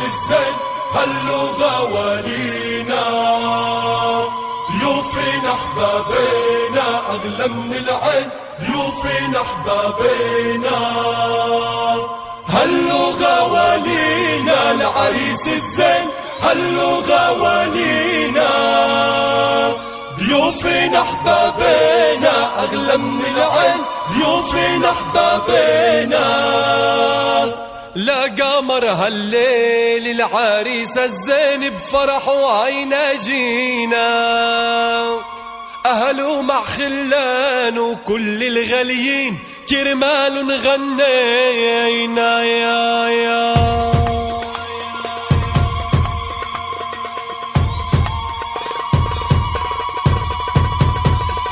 الزين هاللغة ولينا، ضيوفنا احبابينا اغلى من العين، ضيوفنا احبابينا هاللغة ولينا، العريس الزين هاللغة ولينا، ضيوفنا احبابينا اغلى من العين، ضيوفنا احبابينا. لا قمر هالليل العريس الزين بفرح وعينا جينا، أهله مع خلان وكل الغاليين كرمال غنينا يا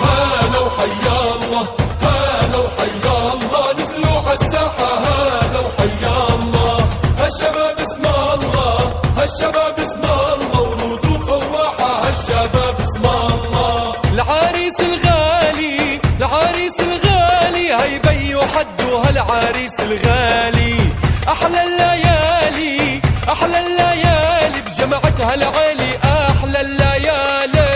هلا وحيا الله، هلا وحيا الله، نزلوا عالساحة هلا وحيا الله، هالشباب اسم الله، هالشباب اسم الله، ورود وفواحة هالشباب اسم الله. العريس الغالي، العريس الغالي، هي بيو حدو هالعريس الغالي، أحلى الليالي، أحلى الليالي بجمعتها العالي، أحلى الليالي.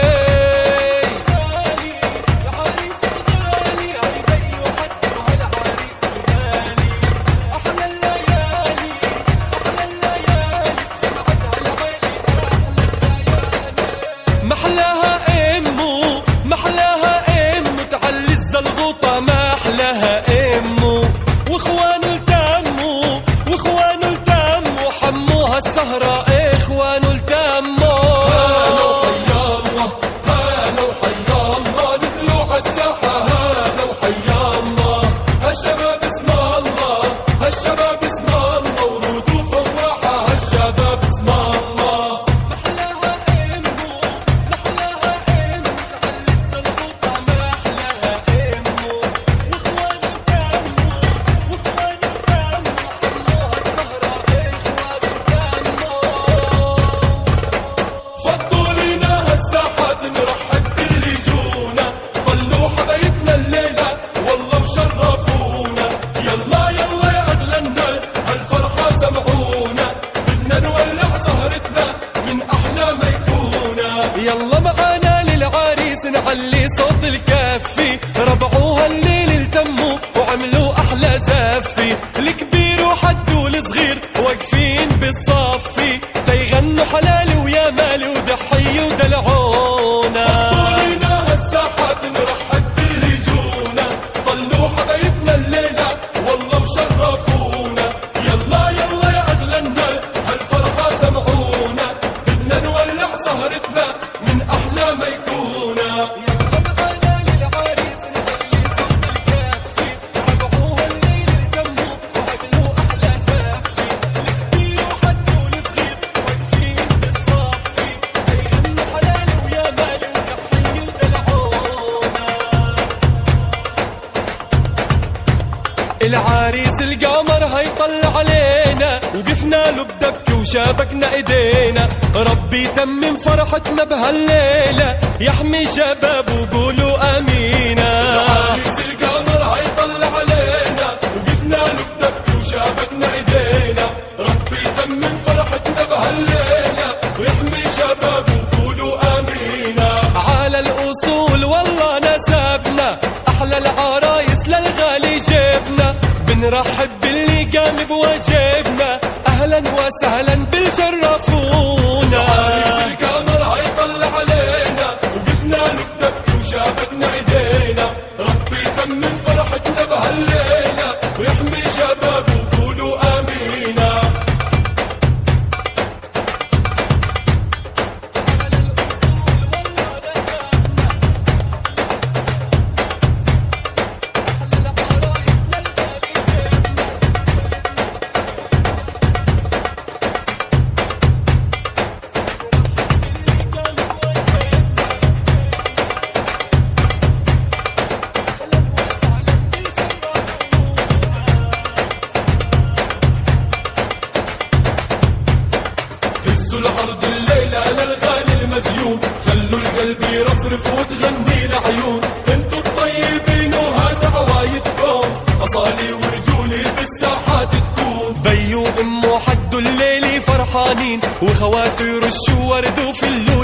يلا معانا للعريس نعلي صوت الكفي، ربعوها الليل التموا وعملوا أحلى زفي، الكبير وحدو الصغير واقفين بالصفي، تيغنوا حلالي ويا مالي ودحي ودلعونا. طولنا هالساحات نرحب باللي جونا، ضلوا حبايبنا الليلة والله مشرفونا، يلا يلا يا أغلى الناس هالفرحة سمعونا، بدنا نولع سهرتنا من أحلى ما يكونا. يلا معانا للعريس نعلي صوت الكفي، ربعوها الليل التموا وعملوا أحلى زفي، الكبير وحدو الصغير واقفين بالصفي، تيغنوا حلالي ويا مالي ودحي ودلعونا. العريس القمر هيطلع علينا، وقفنا له بدبكة وشابكنا ايدينا، ربي يتمم فرحتنا بهالليلة، يحمي شباب وقولوا امينا. العريس القمر هيطلع علينا، وقفنا له بدبكة وشابكنا ايدينا، ربي يتمم فرحتنا بهالليلة، ويحمي شباب وقولوا امينا. على الاصول والله نسبنا، احلى العرايس للغالي جبنا، بنرحب باللي قام بواجبنا، اهلا وسهلا بالشرفونا. العريس القمر هيطلع علينا، وقفنا له بدبكة وشابكنا ايدينا، ربي يتمم فرحتنا بهالليلة، ويحمي شباب وقولوا امينا. هزوا الأرض الليلة للغالي المزيون، خلوا القلب يرفرف وتغني العيون، انتوا الطيبين وهذا عوايدكم، أصالي ورجولي بالساحات تكون، بيو أمه حدوا الليل فرحة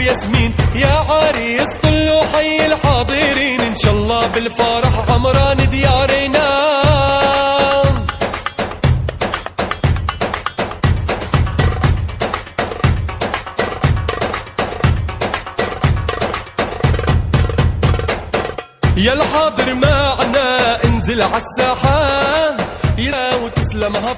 ياسمين، يا عريس طلوا حي الحاضرين، إن شاء الله بالفرح عمران ديارنا. يا الحاضر معنا انزل عالساحة، يا وتسلمها